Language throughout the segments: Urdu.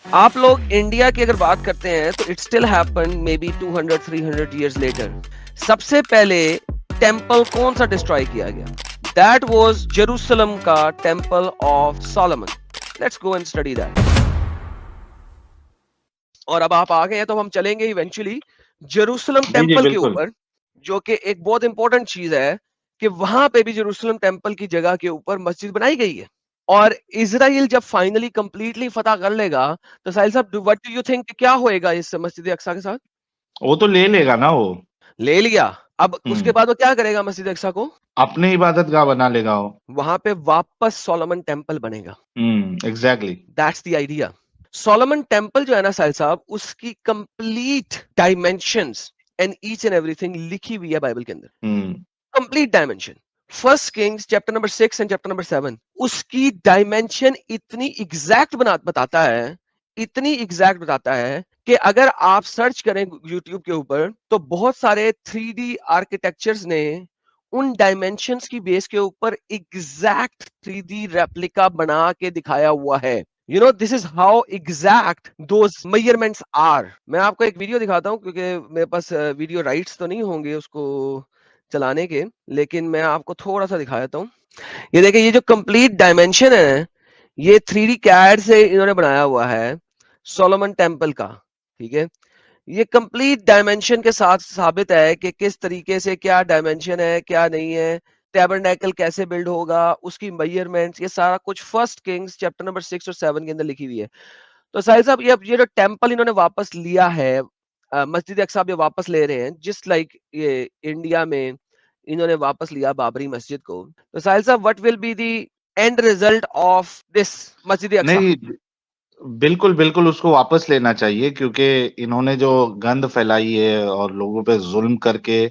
آپ لوگ انڈیا کی اگر بات کرتے ہیں تو it still happen maybe 200-300 years later. سب سے پہلے ٹیمپل کون سا ڈسٹرائے کیا گیا؟ دیٹ واز جیروسلم کا temple of Solomon. Let's go and study that. اور اب آپ آ گئے ہیں تو ہم چلیں گے ایونچولی جیروسلم جی جی ٹیمپل کے بالکل. اوپر، جو کہ ایک بہت امپورٹنٹ چیز ہے کہ وہاں پہ بھی جیروسلم ٹیمپل کی جگہ کے اوپر مسجد بنائی گئی ہے. اور اسرائیل جب فائنلی کمپلیٹلی فتح کر لے گا تو ساحل صاحب وٹ ڈو یو تھنک کیا ہوئے گا اس مسجد اقصی کے ساتھ؟ وہ تو لے لے گا نا وہ. لے لیا. اب اس ہوں کے بعد وہ کیا کرے گا مسجد اقصی کو؟ اپنے عبادت گاہ بنا لے گا وہ. وہاں پہ واپس سولومن ٹیمپل بنے گا. Exactly. That's the idea. Solomon temple جو ہے نا ساحل صاحب، اس کی complete dimensions and each and everything لکھی ہوئی ہے بائبل کے اندر. Complete dimension. First Kings chapter number 6 and chapter number 7 اس کی ڈائمینشن اتنی ایگزیکٹ بتاتا ہے، اتنی ایگزیکٹ بتاتا ہے کہ اگر آپ سرچ کریں یوٹیوب کے اوپر تو بہت سارے 3D آرکیٹیکچرز نے ان ڈائمینشنز کی بیس کے اوپر ایگزیکٹ 3D ریپلیکا بنا کے دکھایا ہوا ہے. You know, this is how exact those measurements are. میں آپ کو ایک ویڈیو دکھاتا ہوں کیونکہ میرے پاس ویڈیو رائٹس تو نہیں ہوں گے اس کو چلانے کے، لیکن میں آپ کو تھوڑا سا دکھا دیتا ہوں. یہ دیکھیں، یہ جو کمپلیٹ ڈائمینشن ہے یہ 3D CAD سے انہوں نے بنایا ہوا ہے سولومن ٹیمپل کا. ٹھیک ہے، یہ کمپلیٹ ڈائمینشن کے ساتھ ثابت ہے کہ کس طریقے سے کیا ڈائمینشن ہے کیا نہیں ہے، ٹیبرنیکل کیسے بلڈ ہوگا، اس کی میجرمنٹس، یہ سارا کچھ فرسٹ کنگز چیپٹر نمبر 6 اور 7 کے اندر لکھی ہوئی ہے. تو ساحل صاحب یہ جو ٹیمپل انہوں نے واپس لیا ہے، مسجد اقصی یہ واپس لے رہے ہیں جسٹ لائک یہ انڈیا میں انہوں نے واپس لیا بابری مسجد کو. تو ساحل صاحب what will be the end result of this مسجد اقصی؟ نہیں، بالکل بالکل اس کو واپس لینا چاہیے، کیونکہ انہوں نے جو گند پھیلائی ہے اور لوگوں پہ ظلم کر کے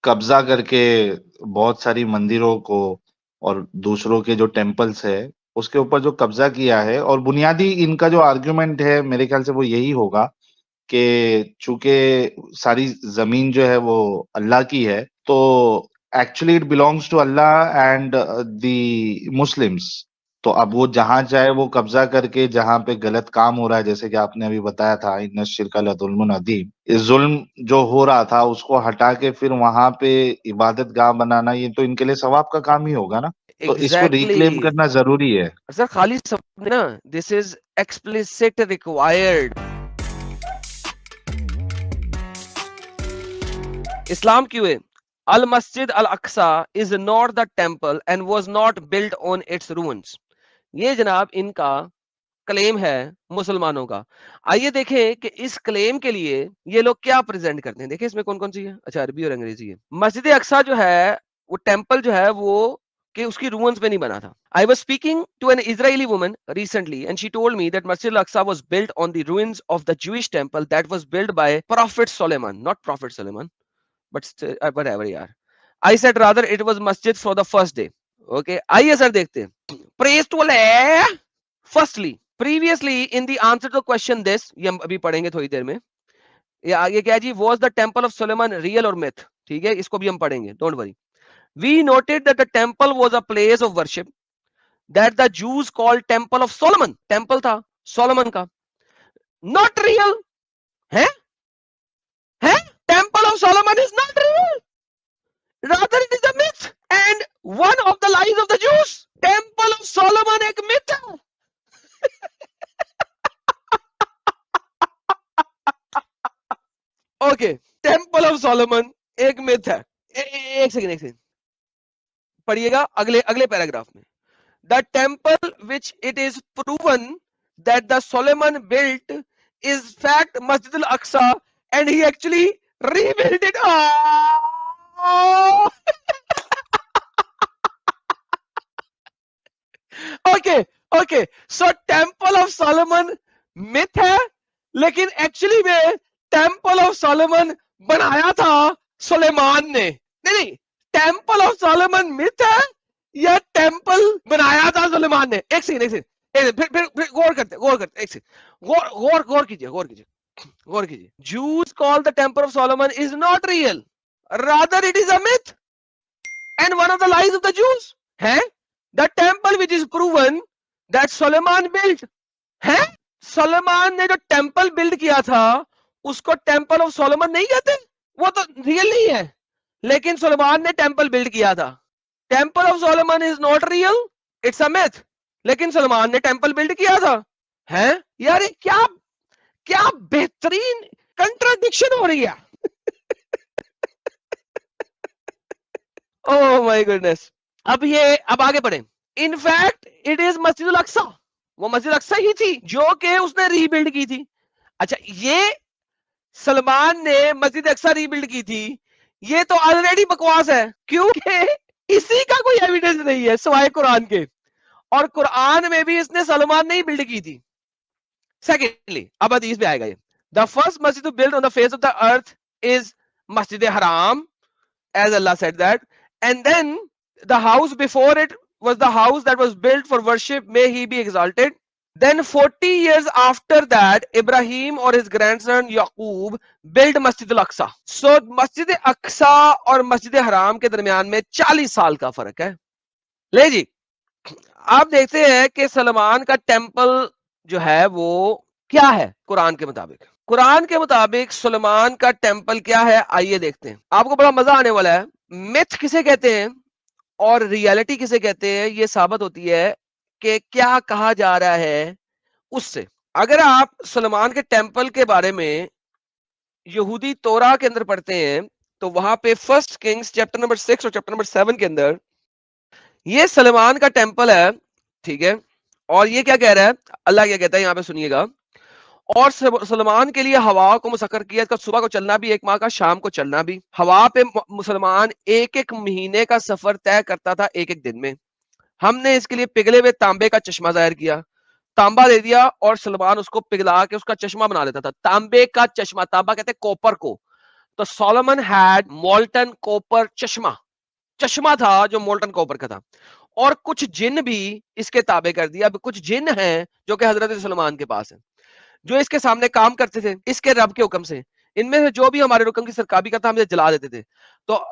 قبضہ کر کے بہت ساری مندروں کو اور دوسروں کے جو ٹیمپلز ہے اس کے اوپر جو قبضہ کیا ہے، اور بنیادی ان کا جو آرگیومنٹ ہے میرے خیال سے وہ یہی ہوگا کہ چونکہ ساری زمین جو ہے وہ اللہ کی ہے، تو actually it belongs to Allah and the Muslims. تو اب وہ جہاں چاہے وہ قبضہ کر کے جہاں پہ غلط کام ہو رہا ہے، جیسے کہ آپ نے ابھی بتایا تھا ان الشرک لظلم عظیم، اس ظلم جو ہو رہا تھا اس کو ہٹا کے پھر وہاں پہ عبادت گاہ بنانا، یہ تو ان کے لیے ثواب کا کام ہی ہوگا نا. تو اس کو ریکلیم ایگزیکٹلی. کرنا ضروری ہے. سر خالی سب نا دس از ایکسپلسٹ ریکوائرڈ. اسلام کیوں ہے؟ المسجد الاقصی is not the temple and was not built on its ruins. یہ جناب ان کا کلیم ہے مسلمانوں کا. آئیے دیکھیں کہ اس کلیم کے لیے یہ لوگ کیا پریزنٹ کرتے ہیں. دیکھیں اس میں کون کون سی ہے. اچھا، عربی اور انگریزی ہے. مسجد اقصی جو ہے وہ ٹیمپل جو ہے وہ کہ اس کی روئنز پہ نہیں بنا تھا. I was speaking to an Israeli woman recently and she told me that Masjid al-Aqsa was built on the ruins of the Jewish temple that was built by Prophet Solomon, not Prophet Solomon, but whatever yaar. I said rather it was masjid for the first day. Okay, آئیے سر دیکھتے ہیں. Praise to Allah. Firstly, previously in the answer to question this, یہ ہم ابھی پڑھیں گے تھوڑی دیر میں. یہ آگے کیا جی؟ Was the temple of Solomon real or myth? ٹھیک ہے، اس کو بھی ہم پڑھیں گے. Don't worry. We noted that the temple was a place of worship that the Jews called Temple of Solomon. Temple تھا Solomon کا. Not real. ہے؟ ہے؟ Temple of Solomon is not real. Rather it is a myth and one of the lies of the Jews. Temple of Solomon ایک myth ہے. Okay, Temple of Solomon ایک myth ہے. ایک سیکنڈ پڑھیے گا اگلے پیراگراف میں. The temple which it is proven that the Solomon built is fact Masjid al-Aqsa and he actually rebuilt it. Oh! Okay. So Temple of Solomon myth ہے، لیکن ایکچولی میں Temple of Solomon بنایا تھا سلیمان نے. نہیں، Temple of Solomon myth ہے یا ٹیمپل بنایا تھا سلیمان نے؟ ایک سیکنڈ پھر غور کرتے ایک سیکنڈ غور کیجیے. Jews call the temple of Solomon is not real, rather it is a myth and one of the lies of the Jews. ہے the temple which is proven that Solomon built. ہے سلیمان نے جو ٹیمپل بلڈ کیا تھا اس کو ٹیمپل آف سولومن نہیں کہتے, وہ تو ریئل نہیں ہے, لیکن سلیمان نے ٹیمپل بلڈ کیا تھا. Temple of Solomon is not real, it's a myth, لیکن سلیمان نے ٹیمپل بلڈ کیا تھا. ہے یار کیا کیا بہترین کنٹراڈکشن ہو رہی ہے. او مائی گڈنس. اب آگے بڑھیں. In fact it is Masjid Al-Aqsa, وہ مسجد اقصی ہی تھی جو کہ اس نے ری بلڈ کی تھی. اچھا یہ سلمان نے مسجد اقصی ری بلڈ کی تھی, یہ تو آلریڈی بکواس ہے, کیونکہ اسی کا کوئی ایویڈنس نہیں ہے سوائے قرآن کے, اور قرآن میں بھی اس نے سلمان نہیں بلڈ کی تھی. سیکنڈلی اب حدیث پہ آئے گا, یہ the first masjid built on the face of the earth is Masjid Haram, as Allah said that, and then the house before it was the house that was built for worship, may he be exalted. Then 40 years after that Ibrahim or his grandson Yaqub built Masjid al-Aqsa. So Masjid Aqsa اور Masjid Haram کے درمیان میں 40 سال کا فرق ہے. لے جی آپ دیکھتے ہیں کہ سلمان کا ٹیمپل جو ہے وہ کیا ہے قرآن کے مطابق. قرآن کے مطابق سلیمان کا ٹیمپل کیا ہے, آئیے دیکھتے ہیں, آپ کو بڑا مزہ آنے والا ہے. میتھ کسے کہتے ہیں اور ریالٹی کسے کہتے ہیں, یہ ثابت ہوتی ہے کہ کیا کہا جا رہا ہے اس سے. اگر آپ سلیمان کے ٹیمپل کے بارے میں یہودی تورا کے اندر پڑھتے ہیں تو وہاں پہ فرسٹ کنگز چیپٹر نمبر 6 اور چیپٹر نمبر 7 کے اندر یہ سلیمان کا ٹیمپل ہے, ٹھیک ہے, اور یہ کیا کہہ رہا ہے, اللہ کیا کہتا ہے یہاں پہ سنیے گا. اور سلمان کے لیے ہوا کو مسخر کیا, کا صبح کو چلنا بھی 1 ماہ کا, شام کو چلنا بھی. ہوا پہ مسلمان 1 مہینے کا سفر طے کرتا تھا 1 دن میں. ہم نے اس کے لیے پگھلے ہوئے تانبے کا چشمہ ظاہر کیا, تانبا دے دیا اور سلمان اس کو پگھلا کے اس کا چشمہ بنا لیتا تھا. تانبے کا چشمہ, تانبا کہتے ہیں کوپر کو, تو سولومن ہیڈ مولٹن کوپر چشمہ تھا جو مولٹن کوپر کا تھا. اور کچھ جن بھی اس کے تابع کر دیا. اب کچھ جن ہیں جو کہ حضرت سلمان کے پاس ہیں, جو اس کے سامنے کام کرتے تھے اس کے رب کے حکم سے. ان میں سے جو بھی ہمارے رکن کی سرکابی کرتا ہم جلا دیتے تھے. تو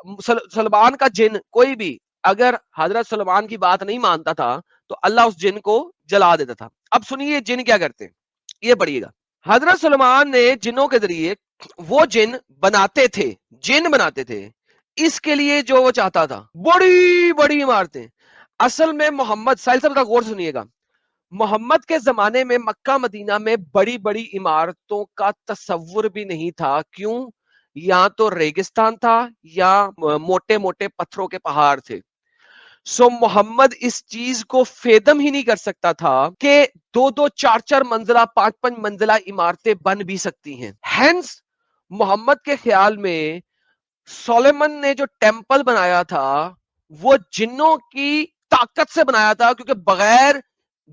سلمان کا جن کوئی بھی اگر حضرت سلمان کی بات نہیں مانتا تھا تو اللہ اس جن کو جلا دیتا تھا. اب سنیے جن کیا کرتے ہیں, یہ پڑھیے گا. حضرت سلمان نے جنوں کے ذریعے وہ جن بناتے تھے اس کے لیے جو وہ چاہتا تھا, بڑی بڑی عمارتیں. اصل میں محمد ساحل صاحب کا غور سنیے گا, محمد کے زمانے میں مکہ مدینہ میں بڑی بڑی عمارتوں کا تصور بھی نہیں تھا. کیوں؟ یا تو ریگستان تھا یا موٹے موٹے پتھروں کے پہاڑ تھے. سو محمد اس چیز کو فیدم ہی نہیں کر سکتا تھا کہ 2 4 منزلہ 5 منزلہ عمارتیں بن بھی سکتی ہیں. ہینس محمد کے خیال میں سولومن نے جو ٹیمپل بنایا تھا وہ جنوں کی طاقت سے بنایا تھا, کیونکہ بغیر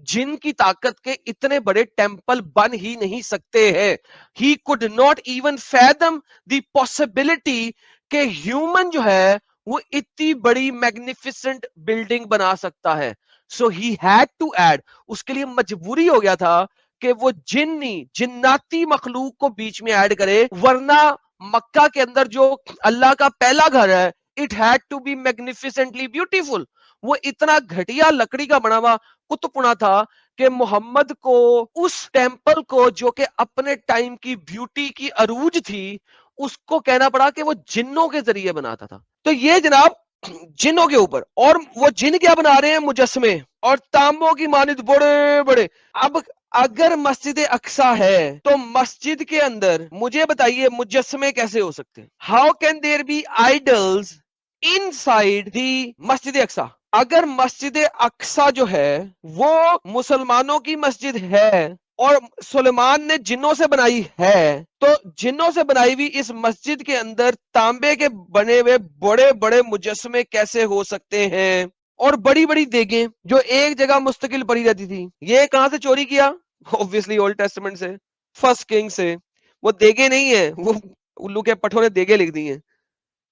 جن کی طاقت کے اتنے بڑے ٹیمپل بن ہی نہیں سکتے ہیں. He could not even fathom the possibility کہ ہیومن جو ہے وہ اتنی بڑی میگنیفیسنٹ بلڈنگ بنا سکتا ہے. So he had to add, اس کے لیے مجبوری ہو گیا تھا کہ وہ جناتی مخلوق کو بیچ میں ایڈ کرے, ورنہ مکہ کے اندر جو اللہ کا پہلا گھر ہے it had to be magnificently beautiful. وہ اتنا گھٹیا لکڑی کا بنا ہوا قطب پنا تھا کہ محمد کو اس ٹیمپل کو جو کہ اپنے ٹائم کی بیوٹی کی عروج تھی اس کو کہنا پڑا کہ وہ جنوں کے ذریعے بناتا تھا. تو یہ جناب جنوں کے اوپر, اور وہ جن کیا بنا رہے ہیں, مجسمے اور تانبوں کی مانند بڑے بڑے. اب اگر مسجد اقصی ہے تو مسجد کے اندر مجھے بتائیے مجسمے کیسے ہو سکتے ہیں؟ How can there be idols inside the مسجد اقصی؟ اگر مسجد اقصی جو ہے وہ مسلمانوں کی مسجد ہے اور سلیمان نے جنوں سے بنائی ہے, تو جنوں سے بنائی ہوئی اس مسجد کے اندر تانبے کے بنے ہوئے بڑے بڑے مجسمے کیسے ہو سکتے ہیں؟ اور بڑی بڑی دیگیں جو ایک جگہ مستقل پڑی رہتی تھی, یہ کہاں سے چوری کیا؟ اوبویسلی اولڈ ٹیسٹمنٹ سے, فرسٹ کنگ سے. وہ دیگیں نہیں ہیں, وہ الو کے پٹھوں نے دیگیں لکھ دی ہیں.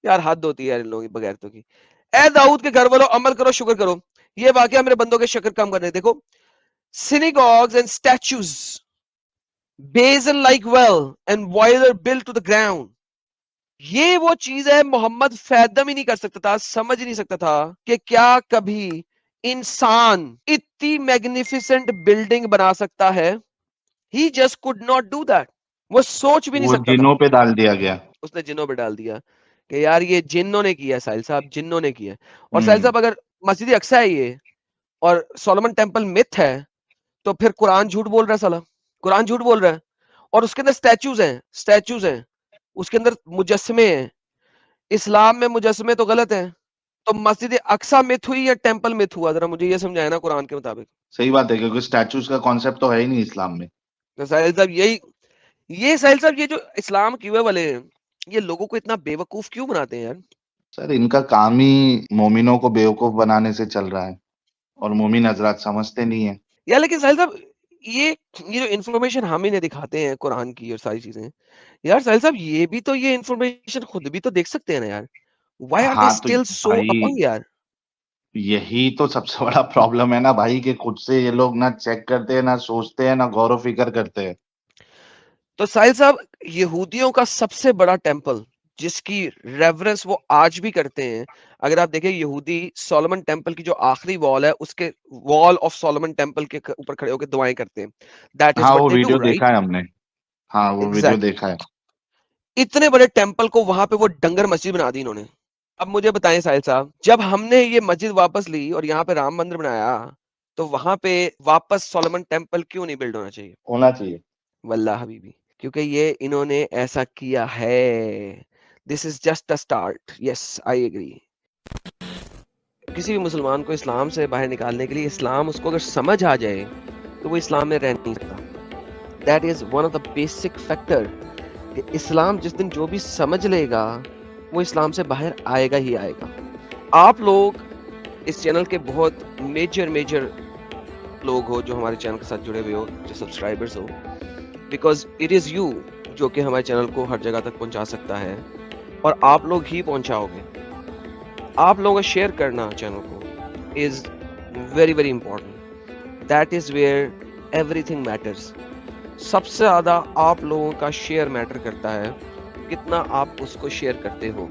یار حد ہوتی ہے ان لوگوں کی بغیرتوں کی. اے داؤد کے گھر والوں عمل کرو شکر کرو. یہ واقعہ میرے بندوں کے شکر کام کرنے. دیکھو synagogues and statues, basin like well and boiler built to the ground. یہ وہ چیز ہے محمد فیدم ہی نہیں کر سکتا تھا, سمجھ نہیں سکتا تھا کہ کیا کبھی انسان اتنی میگنیفیسنٹ بلڈنگ بنا سکتا ہے. He just could not do that. وہ سوچ بھی نہیں وہ سکتا تھا. جنوں پہ ڈال دیا گیا. اس نے جنوں پہ ڈال دیا کہ یار یہ جنوں نے کیا ساحل صاحب, جنوں نے کیا. اور ساحل صاحب اگر مسجد اقصی ہے یہ اور سولومن ٹیمپل مت ہے تو پھر قرآن جھوٹ بول رہا ہے سالا, قرآن جھوٹ بول رہا ہے. اور اس کے اندر سٹیچوز ہیں, اس کے اندر مجسمے ہیں. اسلام میں مجسمے تو غلط ہیں, تو مسجد اقصی مت ہوئی یا ٹیمپل مت ہوا؟ ذرا مجھے یہ سمجھائے نا قرآن کے مطابق. صحیح بات ہے, کیونکہ اسٹیچوز کا کانسیپٹ تو ہے ہی نہیں اسلام میں. ساحل صاحب یہ ساحل صاحب یہ جو اسلام کیے والے ہیں یہ لوگوں کو اتنا بے وقوف کیوں بناتے ہیں یار؟ سر ان کا کام ہی مومنوں کو بیوقوف بنانے سے چل رہا ہے, اور مومن حضرات سمجھتے نہیں ہیں. یا لیکن ساحل صاحب یہ جو انفارمیشن ہم انہیں دکھاتے ہیں قرآن کی اور ساری چیزیں, یار ساحل صاحب یہ بھی تو یہ انفارمیشن خود بھی تو دیکھ سکتے ہیں نا یار. Why are they ہاں تو still so بھائی apung یار؟ یہی تو سب سے بڑا پرابلم ہے نا بھائی, کہ خود سے یہ لوگ نہ چیک کرتے ہیں, نہ سوچتے ہیں, نہ غور و فکر کرتے ہیں. تو ساحل صاحب یہودیوں کا سب سے بڑا ٹیمپل جس کی ریورنس وہ آج بھی کرتے ہیں, اگر آپ دیکھیں یہودی سولومن ٹیمپل کی جو آخری وال ہے اس کے وال آف سولومن ٹیمپل کے اوپر کھڑے ہو کے دعائیں کرتے ہیں. That is ہاں what وہ they do, ویڈیو right? دیکھا ہے ہم نے, ہاں وہ ویڈیو Exactly. دیکھا ہے. اتنے بڑے ٹیمپل کو وہاں پہ وہ ڈنگر مسجد بنا دی انہوں نے. اب مجھے بتائیں ساحل صاحب, جب ہم نے یہ مسجد واپس لی اور یہاں پہ رام مندر بنایا تو وہاں پہ واپس سولومن ٹیمپل کیوں نہیں بلڈ ہونا چاہیے؟ ہونا چاہیے. واللہ حبیبی, کیونکہ یہ انہوں نے ایسا کیا ہے. This is just a start. Yes I agree. کسی بھی مسلمان کو اسلام سے باہر نکالنے کے لیے اسلام اس کو اگر سمجھ آ جائے تو وہ اسلام میں رہ نہیں سکتا. That is one of the basic factor کہ اسلام جس دن جو بھی سمجھ لے گا وہ اسلام سے باہر آئے گا ہی آئے گا. آپ لوگ اس چینل کے بہت میجر لوگ ہو جو ہمارے چینل کے ساتھ جڑے ہوئے ہو, جو subscribers who, because it is you جو کہ ہمارے چینل کو ہر جگہ تک پہنچا سکتا ہے, اور آپ لوگ ہی پہنچاؤ گے. آپ لوگوں کا شیئر کرنا چینل کو is very important. That is where everything matters. سب سے زیادہ آپ لوگوں کا شیئر میٹر کرتا ہے, کتنا آپ اس کو شیئر کرتے ہو.